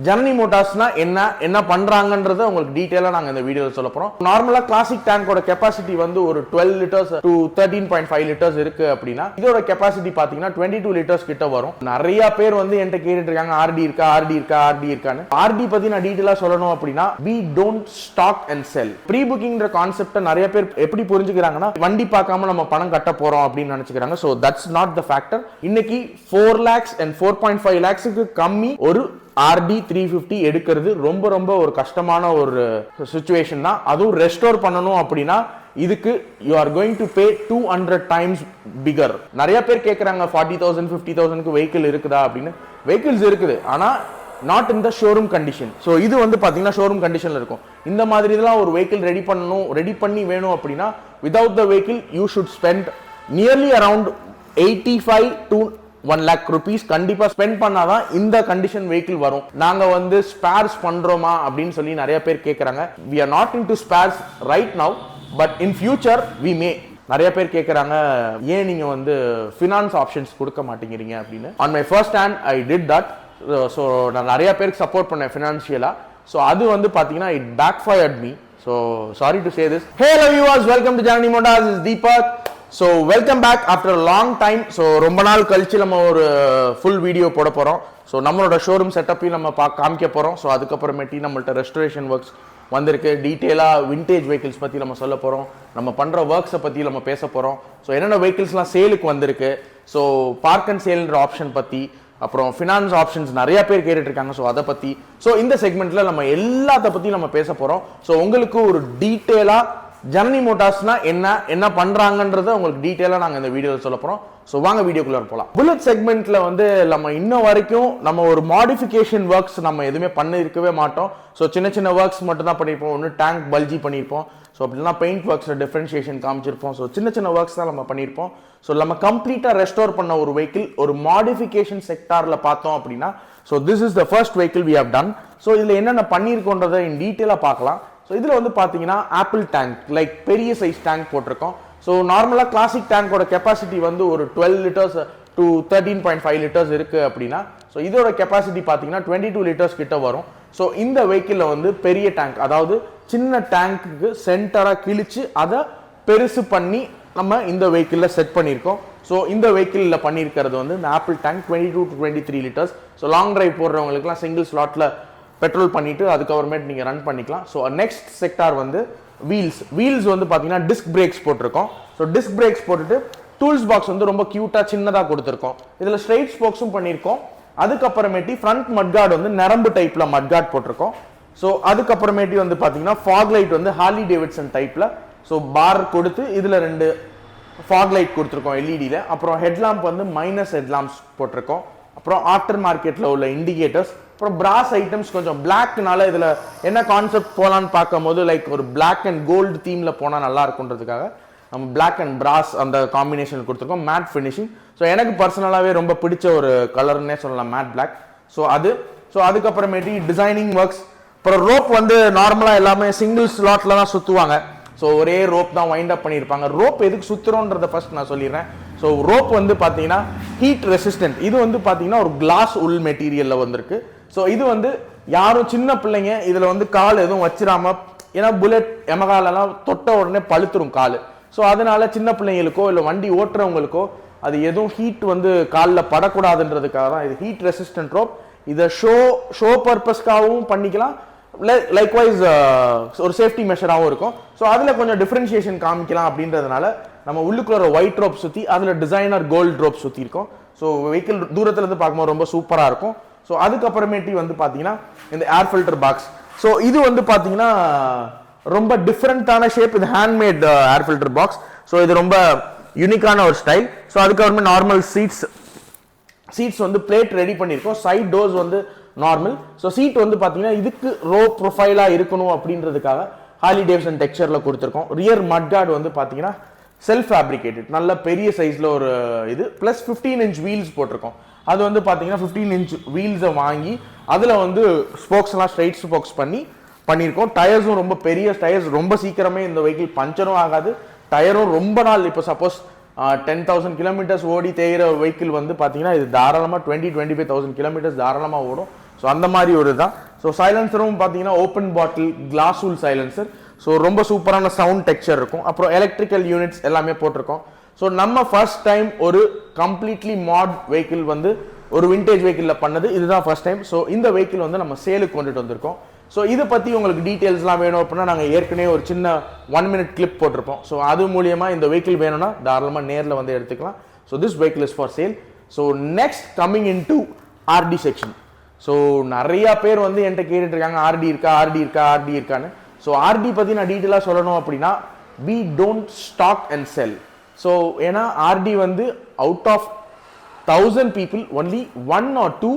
Janani Motorz என்ன பண்றாங்கன்றதை உங்களுக்கு டீடைலா நாங்க இந்த வீடியோல சொல்ல போறோம். நார்மலா கிளாசிக் டேங்கோட கெபாசிட்டி வந்து ஒரு 12 லிட்டர்ஸ் டு 13.5 லிட்டர்ஸ் இருக்கு அப்படின்னா இதோட கெபாசிட்டி பாத்தீங்கன்னா 22 லிட்டர்ஸ் கிட்ட வரும். நிறைய பேர் வந்து என்கிட்ட கேட்டுட்டு இருக்காங்க ஆர்டி இருக்கான்னு. ஆர்டி பத்தி நான் டீடைலா சொல்லணும் அப்படின்னா we don't stock and sell. ப்ரீபுக்கிங்ன்ற கான்செப்ட் நிறைய பேர் எப்படி புரிஞ்சுக்கிறாங்கன்னா வண்டி பார்க்காம நம்ம பணம் கட்ட போறோம் அப்படின்னு நினைச்சுக்கிறாங்க. so that's not the factor. இன்னைக்கு 4 lakhs and 4.5 lakhsக்கு கம்மி ஒரு RD 350 எடுக்கிறது ரொம்ப ஒரு கஷ்டமான ஒரு சிச்சுவேஷன் தான். அதுவும் ரெஸ்டோர் பண்ணணும் அப்படின்னா இதுக்கு you are going to pay 200 times bigger. நிறைய பேர் கேக்குறாங்க 40,000 50,000க்கு வெஹிக்கிள் இருக்குதா அப்படின்னு. வெஹிக்கிள்ஸ் இருக்குது, ஆனா not in the showroom condition. So இது வந்து பாத்தீங்கன்னா ஷோரூம் கண்டிஷன்ல இருக்கும். இந்த மாதிரி இதெல்லாம் ஒரு வெஹிக்கிள் ரெடி பண்ணி வேணும் அப்படின்னா without the vehicle you should spend nearly around 85 to 1 lakh rupees கண்டிப்பா ஸ்பெண்ட் பண்ணாதான் இந்த கண்டிஷன் வெஹிக்கிள் வரும். நாங்க வந்து ஸ்பேர்ஸ் பண்றோமா அப்படின்னு சொல்லி நிறைய பேர் கேக்குறாங்க. we are not into spares right now but in future we may. நிறைய பேர் கேக்குறாங்க ஏன் நீங்க வந்து ஃபினான்ஸ் ஆப்ஷன்ஸ் கொடுக்க மாட்டேங்கிறீங்க அப்படின்னு. on my first hand I did that. so நான் நிறைய பேருக்கு சப்போர்ட் பண்ணேன் ஃபினான்ஷியலா. so அது வந்து பாத்தீங்கன்னா it backfired me. so sorry to say this. hey hello viewers, welcome to Janani Motorz. This is Deepak. So welcome back after a long time. So ரொம்ப நாள் கழிச்சு நம்ம ஒரு ஃபுல் வீடியோ போட போறோம். ஸோ நம்மளோட ஷோரூம் செட்டப்பையும் நம்ம காமிக்க போறோம். ஸோ அதுக்கப்புறமேட்டி நம்மள்ட்ட ரெஸ்டரேஷன் ஒர்க்ஸ் வந்திருக்கு. டீட்டெயிலாக விண்டேஜ் வெஹிக்கிள்ஸ் பற்றி நம்ம சொல்ல போகிறோம். நம்ம பண்ணுற ஒர்க்ஸை பற்றி நம்ம பேச போகிறோம். ஸோ என்னென்ன வெஹிக்கிள்ஸ்லாம் சேலுக்கு வந்திருக்கு, ஸோ பார்க் அண்ட் சேல்ன்ற ஆப்ஷன் பற்றி, அப்புறம் ஃபினான்ஸ் ஆப்ஷன்ஸ் நிறைய பேர் கேட்டுட்டு இருக்காங்க. ஸோ அதை பற்றி ஸோ இந்த செக்மெண்ட்டில் நம்ம எல்லாத்த பற்றி நம்ம பேச போகிறோம். ஸோ உங்களுக்கு ஒரு டீட்டெயிலாக ஜனனி மோட்டார்ஸ்னா என்ன பண்றாங்கன்றதை உங்களுக்கு டீடைலா நாங்க இந்த வீடியோல சொல்ல போறோம். சோ வாங்க வீடியோக்குள்ள போலாம். புல்லட் செக்மெண்ட்ல வந்து நம்ம இன்ன வரைக்கும் நம்ம ஒரு மாடிஃபிகேஷன் ஒர்க்ஸ் நம்ம எதுவுமே பண்ணிருக்கவே மாட்டோம். ஸோ சின்ன ஒர்க்ஸ் மட்டும் தான் பண்ணியிருப்போம். ஒன்று டேங்க் பல்ஜி பண்ணியிருப்போம். ஸோ அப்படின்னா பெயிண்ட் ஒர்க்ஸ்ல டிஃபரன்ஷியேஷன் காமிச்சிருப்போம். ஸோ சின்ன ஒர்க்ஸ் தான் நம்ம பண்ணியிருப்போம். ஸோ நம்ம கம்ப்ளீட்டா ரெஸ்டோர் பண்ண ஒரு வெஹிக்கிள் ஒரு மாடிஃபிகேஷன் செக்டார்ல பார்த்தோம் அப்படின்னா so this is the first vehicle we have done. So இதுல என்னென்ன பண்ணியிருக்கோன்றதை இன் டீட்டெயிலா பார்க்கலாம். ஸோ இதில் வந்து பார்த்தீங்கன்னா ஆப்பிள் டேங்க் லைக் பெரிய சைஸ் டேங்க் போட்டிருக்கோம். ஸோ நார்மலாக கிளாசிக் டேங்கோட கெப்பாசிட்டி வந்து ஒரு 12 லிட்டர்ஸ் டு 13.5 லிட்டர்ஸ் இருக்குது அப்படின்னா ஸோ இதோட கெப்பாசிட்டி பார்த்தீங்கன்னா 22 லிட்டர்ஸ் கிட்ட வரும். ஸோ இந்த வெஹிக்கிளில் வந்து பெரிய டேங்க், அதாவது சின்ன டேங்க்கு சென்டராக கிழிச்சு அதை பெருசு பண்ணி நம்ம இந்த வெஹிக்கிளில் செட் பண்ணியிருக்கோம். ஸோ இந்த வெஹிக்கிளில் பண்ணியிருக்கிறது வந்து இந்த apple tank 22 to 23 litres. So long drive போடுறவங்களுக்குலாம் சிங்கிள் ஸ்லாட்டில் பெட்ரோல் பண்ணிட்டு அதுக்கப்புறமேட்டு நீங்கள் ரன் பண்ணிக்கலாம். ஸோ நெக்ஸ்ட் செக்டார் வந்து வீல்ஸ் வந்து பார்த்தீங்கன்னா டிஸ்க் பிரேக்ஸ் போட்டிருக்கோம். ஸோ டிஸ்க் பிரேக்ஸ் போட்டுட்டு டூல்ஸ் பாக்ஸ் வந்து ரொம்ப கியூட்டாக சின்னதாக கொடுத்துருக்கோம். இதில் ஸ்ட்ரைட் ஸ்போக்ஸும் பண்ணியிருக்கோம். அதுக்கப்புறமேட்டி ஃப்ரண்ட் மட்கார்டு வந்து நரம்பு டைப்பில் மட்கார்டு போட்டிருக்கோம். ஸோ அதுக்கப்புறமேட்டி வந்து பார்த்தீங்கன்னா ஃபாக் லைட் வந்து ஹார்லி டேவிட்சன் டைப்பில் ஸோ பார் கொடுத்து இதில் 2 ஃபாக் லைட் கொடுத்துருக்கோம் எல்இடியில். அப்புறம் ஹெட்லாம்ப் வந்து மைனஸ் ஹெட்லாம்ப்ஸ் போட்டிருக்கோம். அப்புறம் ஆஃப்டர் மார்க்கெட்டில் உள்ள இண்டிகேட்டர்ஸ், அப்புறம் பிராஸ் ஐட்டம்ஸ் கொஞ்சம் பிளாக்னால இதில் என்ன கான்செப்ட் போகலான்னு பார்க்கும்போது லைக் ஒரு பிளாக் அண்ட் கோல்டு தீமில் போனால் நல்லா இருக்குன்றதுக்காக நம்ம பிளாக் அண்ட் பிராஸ் அந்த காம்பினேஷன் கொடுத்துருக்கோம். Matte finishing. ஸோ எனக்கு பர்சனலாகவே ரொம்ப பிடிச்ச ஒரு கலர்னே சொல்லலாம், மேட் பிளாக். ஸோ அதுக்கப்புறமேட்டி டிசைனிங் ஒர்க்ஸ். அப்புறம் ரோப் வந்து நார்மலாக எல்லாமே சிங்கிள் ஸ்லாட்டில் தான் சுற்றுவாங்க. ஸோ ஒரே ரோப் தான் வைண்ட் அப் பண்ணியிருப்பாங்க. ரோப் எதுக்கு சுற்றுறோன்றதை ஃபர்ஸ்ட் நான் சொல்லிடுறேன். ஸோ ரோப் வந்து பார்த்தீங்கன்னா ஹீட் ரெசிஸ்டன்ட். இது வந்து பார்த்தீங்கன்னா ஒரு கிளாஸ் உள் மெட்டீரியலில் வந்திருக்கு. ஸோ இது வந்து யாரும் சின்ன பிள்ளைங்க இதில் வந்து கால் எதுவும் வச்சிடாம, ஏன்னா புல்லட் எமகாலெல்லாம் தொட்ட உடனே பழுத்துரும் கால். ஸோ அதனால சின்ன பிள்ளைங்களுக்கோ இல்லை வண்டி ஓட்டுறவங்களுக்கோ அது எதுவும் ஹீட் வந்து காலில் படக்கூடாதுன்றதுக்காக தான் இது ஹீட் ரெசிஸ்டன்ட் ரோப். இதை ஷோ பர்பஸ்க்காகவும் பண்ணிக்கலாம், லைக்வைஸ் ஒரு சேஃப்டி மெஷராகவும் இருக்கும். ஸோ அதில் கொஞ்சம் டிஃபரன்ஷியேஷன் காமிக்கலாம் அப்படின்றதுனால நம்ம உள்ளுக்குள்ள ஒரு ஒயிட் ரோப் சுற்றி அதில் டிசைனர் கோல்டு ரோப் சுற்றி இருக்கும். ஸோ வெஹிக்கிள் தூரத்துலேருந்து பார்க்கும்போது ரொம்ப சூப்பராக இருக்கும். ஸோ அதுக்கப்புறமேட்டி வந்து பார்த்தீங்கன்னா இந்த ஏர் ஃபில்டர் பாக்ஸ். ஸோ இது வந்து பார்த்தீங்கன்னா ரொம்ப டிஃப்ரெண்டான ஷேப். இது handmade air filter box. So இது ரொம்ப யூனிக்கான ஒரு ஸ்டைல். ஸோ அதுக்கப்புறமே நார்மல் சீட்ஸ் வந்து பிளேட் ரெடி பண்ணியிருக்கோம். சைட் டோர்ஸ் வந்து நார்மல். ஸோ சீட் வந்து பார்த்தீங்கன்னா இதுக்கு ரோ ப்ரொஃபைலாக இருக்கணும் அப்படின்றதுக்காக ஹார்லி டேவிட்சன் டெக்ஸ்சரில் கொடுத்துருக்கோம். ரியர் மட்கார்டு வந்து பார்த்தீங்கன்னா செல்ஃப் ஃபேப்ரிகேட்டட், நல்ல பெரிய சைஸில் ஒரு இது ப்ளஸ் 15 inch வீல்ஸ் போட்டிருக்கோம். அது வந்து பார்த்தீங்கன்னா 15 inch வீல்ஸை வாங்கி அதில் வந்து ஸ்போக்ஸ்லாம் ஸ்ட்ரைட் ஸ்போக்ஸ் பண்ணியிருக்கோம். டயர்ஸும் ரொம்ப பெரிய டயர்ஸ், ரொம்ப சீக்கிரமே இந்த வெஹிக்கிள் பஞ்சரும் ஆகாது. டயரும் ரொம்ப நாள், இப்போ சப்போஸ் 10,000 kilometers ஓடி தேயிற வெஹிக்கிள் வந்து பார்த்தீங்கன்னா இது தாராளமாக 20-25,000 kilometers தாராளமாக ஓடும். ஸோ அந்த மாதிரி ஒரு தான். ஸோ சைலன்சரும் பார்த்தீங்கன்னா ஓப்பன் பாட்டில் கிளாஸ் உல் சைலன்சர். ஸோ ரொம்ப சூப்பரான சவுண்ட் டெக்ஸ்சர் இருக்கும். அப்புறம் எலக்ட்ரிக்கல் யூனிட்ஸ் எல்லாமே போட்டிருக்கோம். ஸோ நம்ம ஃபர்ஸ்ட் டைம் ஒரு கம்ப்ளீட்லி மாட் வெஹிக்கிள் வந்து ஒரு விண்டேஜ் வெஹிக்கிளில் பண்ணது இதுதான் ஃபர்ஸ்ட் டைம். ஸோ இந்த வெஹிக்கிள் வந்து நம்ம சேலுக்கு கொண்டுட்டு வந்திருக்கோம். ஸோ இதை பற்றி உங்களுக்கு டீட்டெயில்ஸ்லாம் வேணும் அப்படின்னா நாங்கள் ஏற்கனவே ஒரு சின்ன 1 minute கிளிப் போட்டிருப்போம். ஸோ அது மூலியமாக இந்த வெஹிக்கிள் வேணும்னா தாராளமாக நேரில் வந்து எடுத்துக்கலாம். So this vehicle is for sale. So next coming in to RD section. So நிறையா பேர் வந்து என்கிட்ட கேட்டுட்டு இருக்காங்க ஆர்டி இருக்கா ஆர்டி இருக்கா ஆர்டி இருக்கான்னு. ஸோ ஆர்டி பற்றி நான் டீட்டெயிலாக சொல்லணும் அப்படின்னா we don't stock and sell. So ஏன்னா ஆர்டி வந்து out of 1000 people only 1 or 2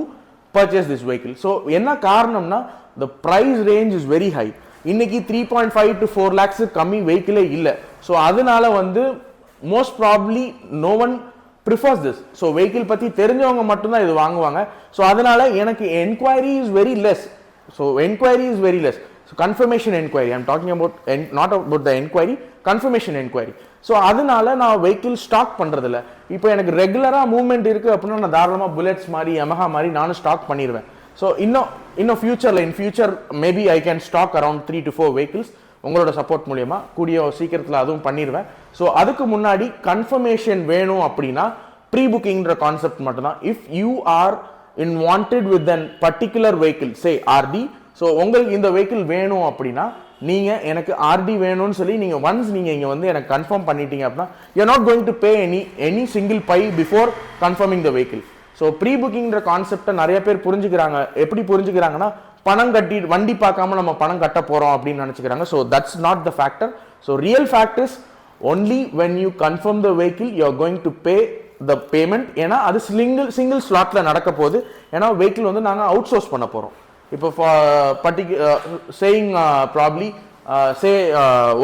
purchase this vehicle. So என்ன காரணம்னா the price range is very high. இன்னைக்கு 3.5 to 4 lakhs கம்மி வெஹிக்கிளே இல்லை. ஸோ அதனால வந்து most probably no one prefers this. So vehicle பற்றி தெரிஞ்சவங்க மட்டும்தான் இது வாங்குவாங்க. ஸோ அதனால எனக்கு enquiry is very less. So enquiry is very less. So confirmation enquiry I'm talking about not about the enquiry, confirmation enquiry. So அதனால நான் vehicle stock பண்ணுறதில்ல. இப்போ எனக்கு ரெகுலராக மூவ்மெண்ட் இருக்குது அப்படின்னா நான் தாராளமாக புல்லட்ஸ் மாதிரி யமஹா மாதிரி நானும் ஸ்டாக் பண்ணிடுவேன். ஸோ இன்னும் ஃபியூச்சரில் in future maybe I can stock around 3 to 4 vehicles உங்களோட சப்போர்ட் மூலியமா கூடிய சீக்கிரத்தில் அதுவும் பண்ணிடுவேன். ஸோ அதுக்கு முன்னாடி கன்ஃபர்மேஷன் வேணும் அப்படின்னா ப்ரீ புக்கிங்ன்ற கான்செப்ட் மட்டும்தான். If you are in wanted with an particular vehicle say RD, so உங்களுக்கு இந்த வெஹிக்கிள் வேணும் அப்படின்னா நீங்கள் எனக்கு ஆர்டி வேணும்னு சொல்லி நீங்கள் ஒன்ஸ் நீங்கள் இங்கே வந்து எனக்கு கன்ஃபார்ம் பண்ணிட்டீங்க அப்படின்னா you not going to pay any single pie before confirming the vehicle. So ப்ரீ புக்கிங்ன்ற கான்செப்டை நிறைய பேர் புரிஞ்சுக்கிறாங்க. எப்படி புரிஞ்சுக்கிறாங்கன்னா பணம் கட்டி வண்டி பார்க்காம நம்ம பணம் கட்ட போகிறோம் அப்படின்னு நினச்சிக்கிறாங்க. So that's not the factor. So real fact is only when you confirm the vehicle you are going to pay the payment. ஏன்னா அது சிங்கிள் ஸ்லாட்டில் நடக்க போகுது. ஏன்னா வெஹிக்கிள் வந்து நாங்கள் அவுட் சோர்ஸ் பண்ண போகிறோம். இப்போ சேயிங் ப்ராப்ளி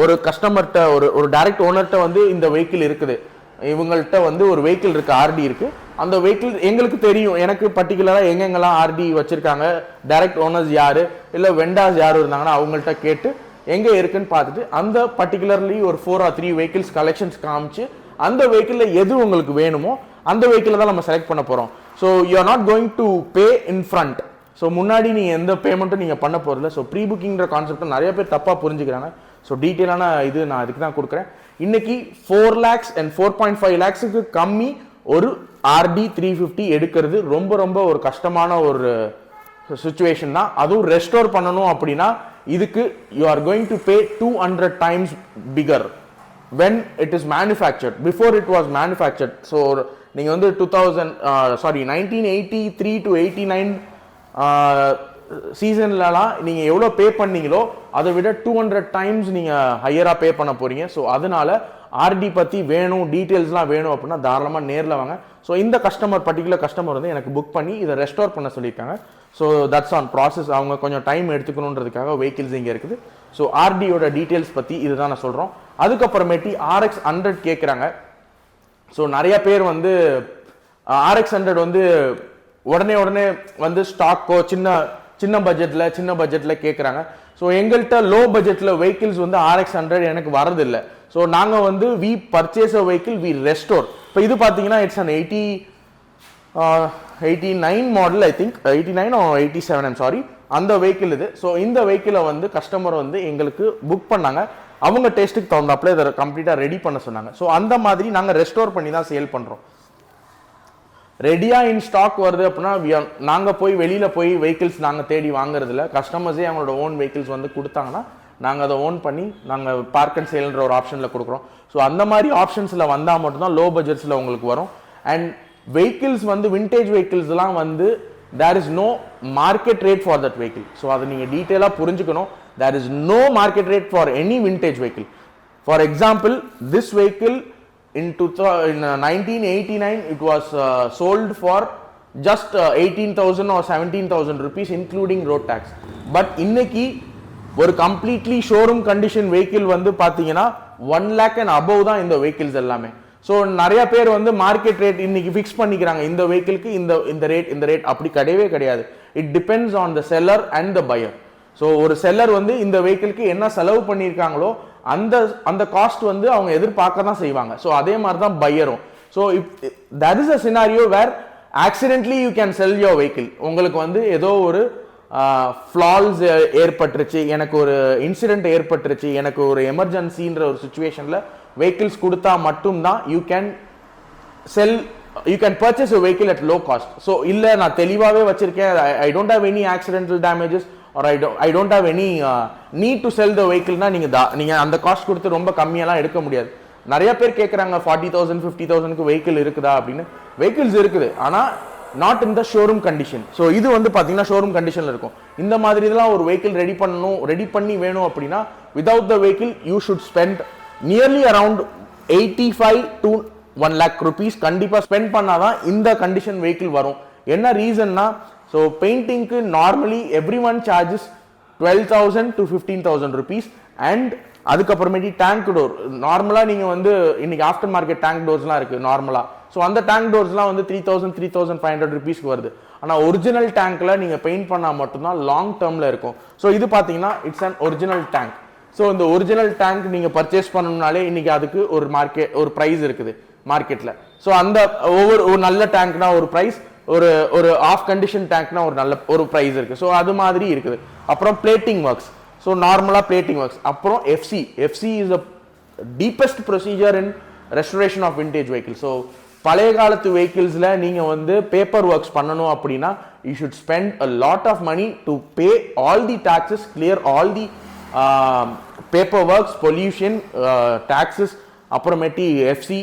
ஒரு கஸ்டமர்கிட்ட ஒரு டைரக்ட் ஓனர்கிட்ட வந்து இந்த வெஹிக்கிள் இருக்குது, இவங்கள்ட்ட வந்து ஒரு வெஹிக்கிள் இருக்கு ஆர்டி இருக்கு. அந்த வெஹிக்கிள் எங்களுக்கு தெரியும், எனக்கு பர்டிகுலராக எங்கெங்கெல்லாம் ஆர்டி வச்சிருக்காங்க, டைரக்ட் ஓனர்ஸ் யாரு இல்லை வெண்டாஸ் யாரும் இருந்தாங்கன்னா அவங்கள்ட்ட கேட்டு எங்கே இருக்குன்னு பார்த்துட்டு அந்த பர்டிகுலர்லி ஒரு 4 or 3 vehicles கலெக்ஷன்ஸ் காமிச்சு அந்த வெஹிக்கிளில் எது உங்களுக்கு வேணுமோ அந்த வெஹிக்கிளை தான் நம்ம செலக்ட் பண்ண போகிறோம். So you are not going to pay in front. So முன்னாடி நீங்கள் எந்த பேமெண்ட்டும் நீங்கள் பண்ண போகிறதில்ல. ஸோ ப்ரீ புக்கிங்கிற கான்செப்டை நிறைய பேர் தப்பாக புரிஞ்சுக்கிறாங்க. ஸோ டீட்டெயிலான இது நான் அதுக்கு தான் கொடுக்குறேன். இன்னைக்கு 4 lakhs and 4.5 lakhsக்கு கம்மி ஒரு ஆர்டி 350 எடுக்கிறது ரொம்ப ரொம்ப ஒரு கஷ்டமான ஒரு சுச்சுவேஷன் தான். அதுவும் ரெஸ்டோர் பண்ணணும் அப்படின்னா இதுக்கு you are going to pay 200 times bigger when it is manufactured, before it was manufactured. So நீங்கள் வந்து 1983 to 89 சீசன்லலாம் நீங்கள் எவ்வளோ பே பண்ணீங்களோ அதை விட 200 times நீங்கள் ஹையராக பே பண்ண போகிறீங்க. ஸோ அதனால ஆர்டி பற்றி வேணும், டீட்டெயில்ஸ்லாம் வேணும் அப்படின்னா தாராளமாக நேரில் வாங்க. ஸோ இந்த பர்டிகுலர் கஸ்டமர் வந்து எனக்கு புக் பண்ணி இதை ரெஸ்டோர் பண்ண சொல்லியிருக்காங்க. So that's on process. அவங்க கொஞ்சம் டைம் எடுத்துக்கணுன்றதுக்காக வெஹிக்கிள்ஸ் இங்கே இருக்குது. ஸோ ஆர்டியோட டீட்டெயில்ஸ் பற்றி இதுதான் நான் சொல்கிறோம். அதுக்கப்புறமேட்டி RX 100 கேட்குறாங்க. ஸோ நிறைய பேர் வந்து RX 100 வந்து உடனே வந்து ஸ்டாக்கோ சின்ன பட்ஜெட்டில் கேட்குறாங்க. ஸோ எங்கள்கிட்ட லோ பட்ஜெட்டில் வெஹிக்கிள்ஸ் வந்து RX 100 எனக்கு வரதில்லை. ஸோ நாங்கள் வந்து we purchase a vehicle, we restore. இப்போ இது பார்த்தீங்கன்னா it's an 89 model, I think 89 or 87, I'm sorry, அந்த வெஹிக்கிள் இது. ஸோ இந்த வெஹிக்கிளை வந்து கஸ்டமர் வந்து எங்களுக்கு புக் பண்ணாங்க. அவங்க டேஸ்ட்டுக்கு தகுந்தாப்புல இதை கம்ப்ளீட்டாக ரெடி பண்ண சொன்னாங்க. ஸோ அந்த மாதிரி நாங்கள் ரெஸ்டோர் பண்ணி தான் சேல் பண்ணுறோம். ரெடியாக இன் ஸ்டாக் வருது அப்படின்னா நாங்கள் போய் வெளியில் போய் வெஹிக்கிள்ஸ் நாங்கள் தேடி வாங்குறதில்ல. கஸ்டமர்ஸே அவங்களோட ஓன் வெஹிக்கிள்ஸ் வந்து கொடுத்தாங்கன்னா நாங்கள் அதை ஓன் பண்ணி நாங்கள் பார்க் அண்ட் சேல்ன்ற ஒரு ஆப்ஷனில் கொடுக்குறோம். ஸோ அந்த மாதிரி ஆப்ஷன்ஸில் வந்தால் மட்டும்தான் லோ பட்ஜெட்ஸில் உங்களுக்கு வரும். அண்ட் வெஹிக்கிள்ஸ் வந்து விண்டேஜ் வெஹிக்கிள்ஸ்லாம் வந்து there is no market rate for that vehicle. So அதை நீங்கள் டீட்டெயிலாக புரிஞ்சுக்கணும். There is no market rate for any vintage vehicle. For example, this vehicle in 1989 it was sold for just 18,000 or 17,000 rupees including road tax. But இன்னைக்கு ஒரு completely showroom condition vehicle வந்து பார்த்தீங்கன்னா 1 lakh and above தான் இந்த vehicles எல்லாமே. So நிறைய பேர் வந்து மார்க்கெட் ரேட் இன்னைக்கு ஃபிக்ஸ் பண்ணிக்கிறாங்க. இந்த வெஹிக்கிளுக்கு இந்த ரேட் அப்படி கிடையவே கிடையாது. It depends on the seller and the pier. So ஒரு செல்லர் வந்து இந்த வெஹிக்கிளுக்கு என்ன செலவு பண்ணியிருக்காங்களோ அந்த காஸ்ட் வந்து அவங்க எதிர்பார்க்க தான் செய்வாங்க. ஸோ அதே மாதிரி தான் பையரும். So that is a scenario where accidentally you can sell your vehicle. உங்களுக்கு வந்து ஏதோ ஒரு ஃப்ளால்ஸ் ஏற்பட்டுருச்சு, எனக்கு ஒரு இன்சிடென்ட் ஏற்பட்டுருச்சு, எனக்கு ஒரு எமர்ஜென்சின்ற ஒரு சுச்சுவேஷனில் வெஹிக்கிள்ஸ் கொடுத்தா மட்டும்தான் you can sell, you can purchase a vehicle at low cost. So இல்லை நான் தெளிவாகவே வச்சிருக்கேன், I don't have any accidental damages or I don't have any need to sell the வெஹிக்கிள்னா நீங்கள் அந்த காஸ்ட் கொடுத்து ரொம்ப கம்மியெல்லாம் எடுக்க முடியாது. நிறைய பேர் கேட்குறாங்க 40,000 50,000க்கு வெஹிக்கிள் இருக்குதா அப்படின்னு. வெஹிக்கிள்ஸ் இருக்குது, ஆனால் not in the showroom condition. So இது வந்து பார்த்தீங்கன்னா ஷோரூம் கண்டிஷனில் இருக்கும். இந்த மாதிரி இதெல்லாம் ஒரு வெஹிக்கிள் ரெடி பண்ணி வேணும் அப்படின்னா without the vehicle you should spend nearly around 85 to 1 lakh rupees கண்டிப்பாக ஸ்பெண்ட் பண்ணாதான் இந்த கண்டிஷன் வெஹிக்கிள் வரும். என்ன ரீசன்னா, ஸோ பெயிண்டிங்க்கு normally every one charges 12,000 to 15,000 rupees. And அதுக்கப்புறமேட்டி டேங்க் டோர் நார்மலாக நீங்கள் வந்து இன்னைக்கு ஆஃப்டர் மார்க்கெட் டேங்க் டோர்ஸ்லாம் இருக்குது நார்மலாக. ஸோ அந்த டேங்க் டோர்ஸ்லாம் வந்து 3,000 3,500 rupeesக்கு வருது. ஆனால் ஒரிஜினல் டேங்க்ல நீங்கள் பெயிண்ட் பண்ணால் மட்டும்தான் லாங் டேர்மில் இருக்கும். ஸோ இது பார்த்தீங்கன்னா it's an original tank. So இந்த ஒரிஜினல் டேங்க் நீங்கள் பர்ச்சேஸ் பண்ணணும்னாலே இன்னைக்கு அதுக்கு ஒரு ப்ரைஸ் இருக்குது மார்க்கெட்டில். ஸோ அந்த ஒரு நல்ல டேங்க்னா ஒரு ப்ரைஸ், ஒரு ஆஃப் கண்டிஷன் டேங்க்னா ஒரு ப்ரைஸ் இருக்குது. ஸோ அது மாதிரி இருக்குது. அப்புறம் பிளேட்டிங் ஒர்க்ஸ், ஸோ நார்மலாக பிளேட்டிங் ஒர்க்ஸ். அப்புறம் FC is a deepest procedure in restoration of vintage vehicle. So பழைய காலத்து வெஹிக்கிள்ஸில் நீங்கள் வந்து பேப்பர் ஒர்க்ஸ் பண்ணணும் அப்படின்னா you should spend a lot of money to pay all the taxes, clear all the paper works, pollution taxes, அப்புறமேட்டி FC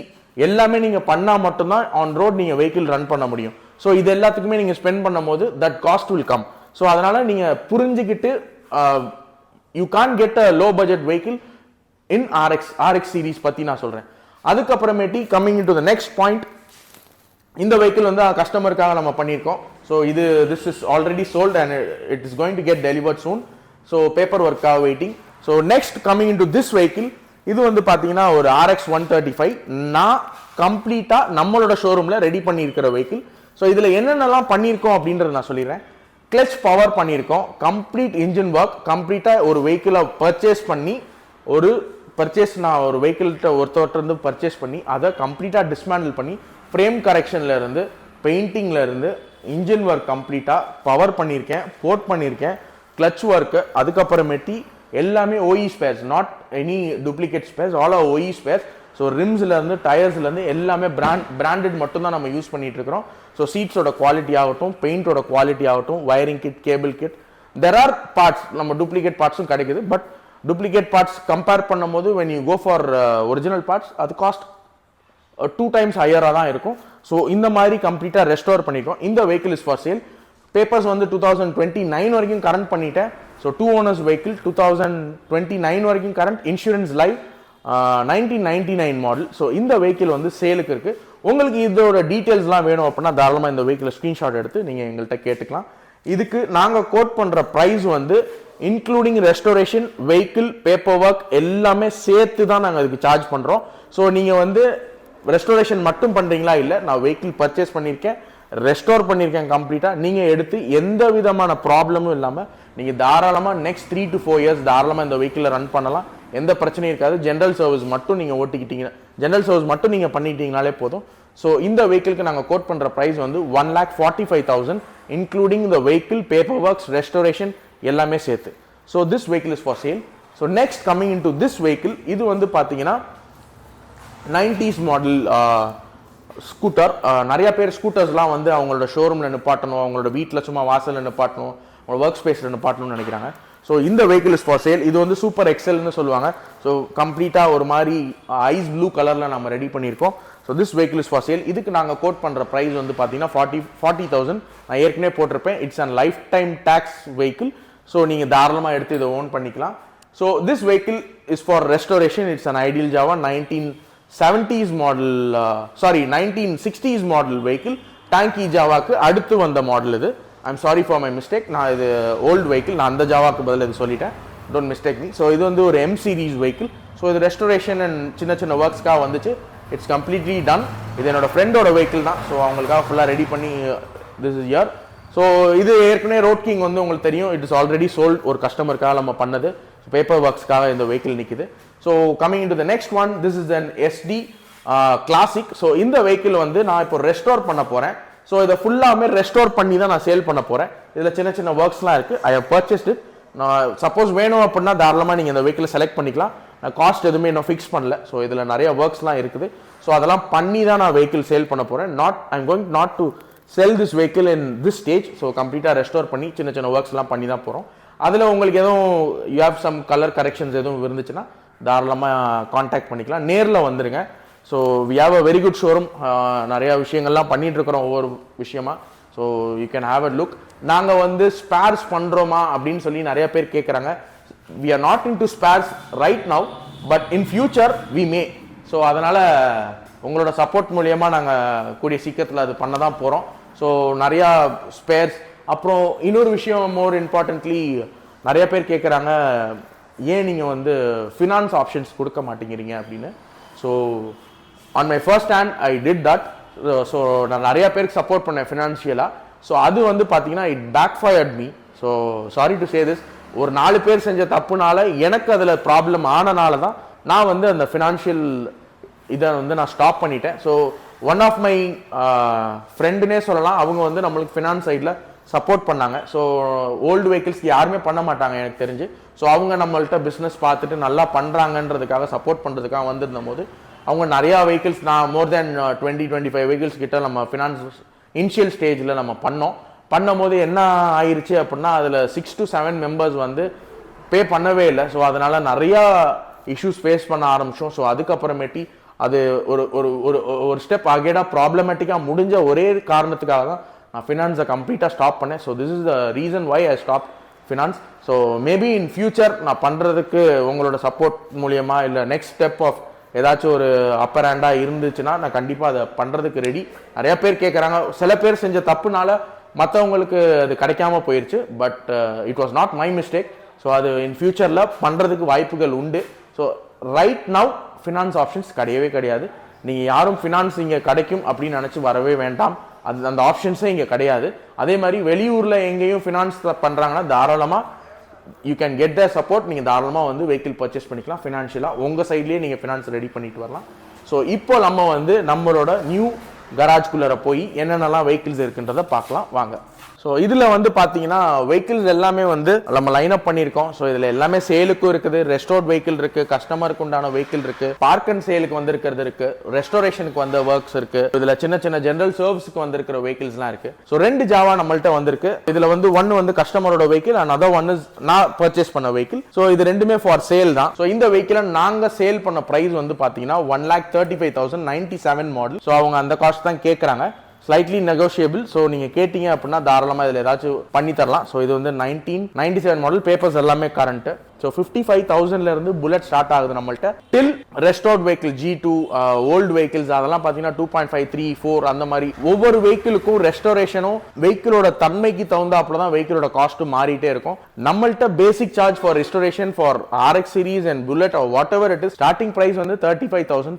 எல்லாமே நீங்கள் பண்ணால் மட்டும்தான் ஆன் ரோட் நீங்கள் வெஹிக்கிள் ரன் பண்ண முடியும். ஸோ இது எல்லாத்துக்குமே நீங்கள் ஸ்பெண்ட் பண்ணும் போது that cost will come. So அதனால் நீங்கள் புரிஞ்சுக்கிட்டு you can get a low budget vehicle in RX series பற்றி நான் சொல்கிறேன். அதுக்கப்புறமேட்டி coming to the next point, இந்த வெஹிக்கிள் வந்து கஸ்டமருக்காக நம்ம பண்ணியிருக்கோம். So this is already sold and it is going to get delivered soon. So பேப்பர் ஒர்க்காக waiting. So next coming in to this vehicle, இது வந்து பார்த்தீங்கன்னா ஒரு RX 135 நான் கம்ப்ளீட்டாக நம்மளோட ஷோரூமில் ரெடி பண்ணியிருக்கிற வெஹிக்கிள். ஸோ இதில் என்னென்னலாம் பண்ணியிருக்கோம் அப்படின்றத நான் சொல்லிடுறேன். கிளச் பவர் பண்ணியிருக்கோம், கம்ப்ளீட் இன்ஜின் ஒர்க், கம்ப்ளீட்டாக ஒரு வெஹிக்கிளை பர்ச்சேஸ் பண்ணி நான் ஒரு வெஹிக்கிள்கிட்ட ஒருத்தவர்கிட்ட பர்ச்சேஸ் பண்ணி அதை கம்ப்ளீட்டாக டிஸ்மேண்டில் பண்ணி ஃப்ரேம் கரெக்ஷன்ல இருந்து பெயிண்டிங்ல இருந்து இன்ஜின் ஒர்க் கம்ப்ளீட்டாக பவர் பண்ணியிருக்கேன், போர்ட் பண்ணியிருக்கேன், கிளச் ஒர்க்கு, அதுக்கப்புறமேட்டி எல்லாமே OE spares, not any duplicate spares, all are OE spares. So ரிம்ஸ்லேருந்து டயர்ஸ்லேருந்து எல்லாமே பிராண்டட் மட்டும்தான் நம்ம யூஸ் பண்ணிட்டு இருக்கிறோம். ஸோ சீட்ஸோட குவாலிட்டி ஆகட்டும், பெயிண்டோட குவாலிட்டி ஆகட்டும், wiring kit, cable kit, there are parts, நம்ம டூப்ளிகேட் பார்ட்ஸும் கிடைக்குது. பட் டூப்ளிகேட் பார்ட்ஸ் கம்பேர் பண்ணும்போது when you go for original parts அது காஸ்ட் 2 times ஹையராக தான் இருக்கும். ஸோ இந்த மாதிரி கம்ப்ளீட்டாக ரெஸ்டோர் பண்ணிட்டோம். இந்த vehicle is for sale. Papers வந்து 2029 வரைக்கும் கரண்ட் பண்ணிட்டேன். ஸோ 2 owners வெஹிக்கிள் 2029 வரைக்கும் current, insurance live, 1999 model. So இந்த வெஹிக்கிள் வந்து சேலுக்கு இருக்கு. உங்களுக்கு இதோட டீட்டெயில்ஸ்லாம் வேணும் அப்படின்னா தாராளமாக இந்த வெஹிக்கிளை ஸ்க்ரீன்ஷாட் எடுத்து நீங்கள் எங்கள்கிட்ட கேட்டுக்கலாம். இதுக்கு நாங்கள் கோட் பண்ணுற ப்ரைஸ் வந்து including restoration, vehicle, paper work எல்லாமே சேர்த்து தான் நாங்கள் அதுக்கு சார்ஜ் பண்ணுறோம். ஸோ நீங்கள் வந்து ரெஸ்டோரேஷன் மட்டும் பண்ணுறீங்களா? இல்லை, நான் வெஹிக்கிள் பர்ச்சேஸ் பண்ணியிருக்கேன், ரெஸ்டோர் பண்ணியிருக்கேன் கம்ப்ளீட்டாக, நீங்கள் எடுத்து எந்த விதமான ப்ராப்ளமும் இல்லாமல் நீங்கள் தாராளமாக நெக்ஸ்ட் 3 to 4 years தாராளமாக இந்த வெஹிக்கிளை ரன் பண்ணலாம். எந்த பிரச்சனையும் இருக்காது. ஜென்ரல் சர்வீஸ் மட்டும் நீங்கள் ஓட்டிக்கிட்டீங்க, ஜென்ரல் சர்வீஸ் மட்டும் நீங்கள் பண்ணிட்டீங்கனாலே போதும். ஸோ இந்த வெஹிக்கிளுக்கு நாங்கள் கோட் பண்ணுற ப்ரைஸ் வந்து 1,45,000 including the vehicle, paper works, restoration எல்லாமே சேர்த்து. So this vehicle is for sale. So next coming in to this vehicle, இது வந்து பார்த்தீங்கன்னா 90s மாடல் ஸ்கூட்டர். நிறைய பேர் ஸ்கூட்டர்ஸ்லாம் வந்து அவங்களோட ஷோரூமில் நிப்பாட்டணும், அவங்களோட வீட்டில் சும்மா வாசலில் நிப்பாட்டணும், அவங்களோட ஒர்க் ஸ்பேஸில் நிப்பாட்டணும்னு நினைக்கிறாங்க. ஸோ இந்த வெஹிக்கிள் இஸ் ஃபார் சேல். இது வந்து சூப்பர் எக்ஸல்னு சொல்லுவாங்க. ஸோ கம்ப்ளீட்டாக ஒரு மாதிரி ஐஸ் ப்ளூ கலரில் நம்ம ரெடி பண்ணியிருக்கோம். So this vehicle is for sale. இதுக்கு நாங்கள் கோட் பண்ணுற ப்ரைஸ் வந்து பார்த்தீங்கன்னா 40,000. நான் ஏற்கனவே போட்டிருப்பேன், it's and lifetime tax vehicle. So நீங்கள் தாராளமாக எடுத்து இதை ஓன் பண்ணிக்கலாம். So this vehicle is for restoration. It's an ideal Jawa 1970s model, 1960s model vehicle. டேங்கி ஜாவாக்கு அடுத்து வந்த மாடல் இது. I'm sorry for my mistake, நான் இது ஓல்டு வெஹிக்கிள், நான் அந்த ஜாவாக்கு பதில் இது சொல்லிட்டேன், டோன்ட் மிஸ்டேக் மீ. ஸோ இது வந்து ஒரு M series வெஹிக்கிள். ஸோ இது ரெஸ்டோரேஷன் அண்ட் சின்ன சின்ன ஒர்க்ஸ்க்காக வந்துச்சு. It's completely done. இது என்னோட ஃப்ரெண்டோட வெஹிக்கிள் தான். ஸோ அவங்களுக்காக ஃபுல்லாக ரெடி பண்ணி திஸ் இஸ் இயர். ஸோ இது ஏற்கனவே ரோட் கிங் வந்து உங்களுக்கு தெரியும், இட் இஸ் ஆல்ரெடி சோல்ட், ஒரு கஸ்டமருக்காக நம்ம பண்ணது. பேப்பர் ஒர்க்ஸ்க்காக இந்த வெஹிக்கிள் நிற்குது. So coming in to the next one, this is an SD classic. So இந்த வெஹிக்கிள் வந்து நான் இப்போ ரெஸ்டோர் பண்ண போகிறேன். ஸோ இதை ஃபுல்லாமே ரெஸ்டோர் பண்ணி தான் நான் சேல் பண்ண போகிறேன். இதில் சின்ன சின்ன ஒர்க்ஸ்லாம் இருக்குது. I have purchased it. நான் சப்போஸ் வேணும் அப்படின்னா தாராளமாக நீங்கள் இந்த வெஹிக்கிளை செலக்ட் பண்ணிக்கலாம். நான் காஸ்ட் எதுவுமே இன்னும் ஃபிக்ஸ் பண்ணல. ஸோ இதில் நிறைய ஒர்க்ஸ்லாம் இருக்குது. ஸோ அதெல்லாம் பண்ணி தான் நான் வெஹிக்கிள் சேல் பண்ண போகிறேன். I am going not to sell this vehicle in this stage. So கம்ப்ளீட்டாக ரெஸ்டோர் பண்ணி சின்ன சின்ன ஒர்க்ஸ்லாம் பண்ணி தான் போகிறோம். அதில் உங்களுக்கு எதுவும் you have some colour corrections எதுவும் இருந்துச்சுன்னா தாராளமாக காண்டாக்ட் பண்ணிக்கலாம். நேரில் வந்துருங்க. So we have a very good showroom. நிறையா விஷயங்கள்லாம் பண்ணிட்டு இருக்கிறோம் ஒவ்வொரு விஷயமா. So you can have a look. நாங்கள் வந்து ஸ்பேர்ஸ் பண்ணுறோமா அப்படின்னு சொல்லி நிறைய பேர் கேட்குறாங்க. We are not in to spares right now, but in future we may. So அதனால் உங்களோட சப்போர்ட் மூலியமாக நாங்கள் கூடிய சீக்கிரத்தில் அது பண்ண தான் போகிறோம். ஸோ நிறையா ஸ்பேர்ஸ். அப்புறம் இன்னொரு விஷயம், மோர் இம்பார்ட்டன்ட்லி நிறைய பேர் கேட்குறாங்க, ஏன் நீங்கள் வந்து ஃபினான்ஸ் ஆப்ஷன்ஸ் கொடுக்க மாட்டேங்கிறீங்க அப்படின்னு. So on my first hand I did that. So நான் நிறைய பேருக்கு சப்போர்ட் பண்ணேன் ஃபினான்ஷியலாக. ஸோ அது வந்து பார்த்தீங்கன்னா it back fired me. So sorry to say this. ஒரு 4 பேர் செஞ்ச தப்புனால எனக்கு அதில் ப்ராப்ளம் ஆனனால தான் நான் வந்து அந்த ஃபினான்ஷியல் இதை வந்து நான் ஸ்டாப் பண்ணிட்டேன். ஸோ ஒன் ஆஃப் மை ஃப்ரெண்டுனே சொல்லலாம், அவங்க வந்து நம்மளுக்கு ஃபினான்ஸ் சைடில் சப்போர்ட் பண்ணாங்க. ஸோ ஓல்டு வெஹிக்கிள்ஸ்க்கு யாருமே பண்ண மாட்டாங்க எனக்கு தெரிஞ்சு. ஸோ அவங்க நம்மள்ட்ட பிஸ்னஸ் பார்த்துட்டு நல்லா பண்ணுறாங்கன்றதுக்காக சப்போர்ட் பண்ணுறதுக்காக வந்திருந்த போது அவங்க நிறையா வெஹிக்கிள்ஸ், நான் மோர் தேன் 20-25 வெஹிக்கிள்ஸ் கிட்ட நம்ம ஃபினான்ஸ் இனிஷியல் ஸ்டேஜில் நம்ம பண்ணும்போது என்ன ஆயிடுச்சு அப்படின்னா, அதில் 6 to 7 மெம்பர்ஸ் வந்து பே பண்ணவே இல்லை. ஸோ அதனால் நிறையா இஷ்யூஸ் ஃபேஸ் பண்ண ஆரம்பித்தோம். ஸோ அதுக்கப்புறமேட்டி அது ஒரு ஒரு ஒரு ஸ்டெப் அகேடாக ப்ராப்ளமேட்டிக்காக முடிஞ்ச ஒரே காரணத்துக்காக தான் நான் ஃபினான்ஸை கம்ப்ளீட்டாக ஸ்டாப் பண்ணேன். So this is the reason why I stop finance. So maybe in future நான் பண்ணுறதுக்கு உங்களோட சப்போர்ட் மூலியமாக இல்லை நெக்ஸ்ட் ஸ்டெப் ஆஃப் ஏதாச்சும் ஒரு அப்பர் ஹேண்டாக இருந்துச்சுன்னா நான் கண்டிப்பாக அதை பண்ணுறதுக்கு ரெடி. நிறையா பேர் கேட்குறாங்க. சில பேர் செஞ்ச தப்புனால மற்றவங்களுக்கு அது கிடைக்காம போயிடுச்சு. But it was not my mistake. So அது இன் ஃபியூச்சரில் பண்ணுறதுக்கு வாய்ப்புகள் உண்டு. So right now finance options கிடையவே கிடையாது. நீங்கள் யாரும் ஃபினான்ஸ் இங்கே கிடைக்கும் அப்படின்னு நினச்சி வரவே வேண்டாம். அந்த ஆப்ஷன்ஸே இங்கே கிடையாது. அதே மாதிரி வெளியூரில் எங்கேயும் ஃபினான்ஸ் பண்ணுறாங்கன்னா தாராளமாக you can get the support. நீங்கள் தாராளமாக வந்து வெஹிக்கிள் பர்ச்சேஸ் பண்ணிக்கலாம். ஃபினான்ஷியலாக உங்கள் சைட்லேயே நீங்கள் ஃபினான்ஸ் ரெடி பண்ணிட்டு வரலாம். ஸோ இப்போ நம்ம வந்து நம்மளோட நியூ கராஜ்குள்ளே போய் என்னென்னலாம் வெஹிக்கிள்ஸ் இருக்குன்றதை பார்க்கலாம் வாங்க. ஸோ இதில் வந்து பார்த்தீங்கன்னா வெஹிக்கிள்ஸ் எல்லாமே வந்து நம்ம லைன் அப் பண்ணியிருக்கோம். ஸோ இதில் எல்லாமே சேலுக்கும் இருக்குது, ரெஸ்டோர்ட் வெஹிக்கிள் இருக்குது, கஸ்டமருக்கு உண்டான வெஹிக்கிள் இருக்குது, பார்க் அண்ட் சேலுக்கு வந்திருக்கிறது இருக்குது, ரெஸ்டோரேஷனுக்கு வந்த ஒர்க்ஸ் இருக்குது, இதில் சின்ன சின்ன ஜென்ரல் சர்வீஸ்க்கு வந்திருக்கிற வெஹிக்கிள்ஸ்லாம் இருக்குது. ஸோ 2 ஜாவா நம்மள்ட்ட வந்திருக்கு. இதில் வந்து ஒன்று வந்து கஸ்டமரோட vehicle and other one is நான் பர்ச்சேஸ் பண்ண வெஹிக்கிள். ஸோ இது ரெண்டுமே ஃபார் சேல் தான். ஸோ இந்த வெஹிக்கிளை நாங்கள் சேல் பண்ண ப்ரைஸ் வந்து பார்த்தீங்கன்னா 1,35,097 மாடல். ஸோ அவங்க அந்த காஸ்ட் தான் கேட்குறாங்க. Slightly negotiable. ஸோ நீங்கள் கேட்டிங்க அப்படின்னா தாராளமாக இதில் ஏதாச்சும் பண்ணி தரலாம். ஸோ இது வந்து 1997 மாடல், பேப்பர்ஸ் எல்லாமே கரண்ட்டு. ஸோ 55,000 புல்லட் ஸ்டார்ட் ஆகுது நம்மள்ட்ட. Till restored vehicle G2 old vehicles அதெல்லாம் பார்த்தீங்கன்னா 2.5, 3, 4 அந்த மாதிரி ஒவ்வொரு வெஹிக்கிளுக்கும் ரெஸ்டோரேஷனும் வெஹிக்கிளோட தன்மைக்கு தகுந்தாப்புல தான் வெஹிக்கிளோட காஸ்ட்டும் மாறிட்டே இருக்கும். நம்மள்ட்ட basic charge for restoration for RX series and Bullet whatever it is starting price வந்து 35,000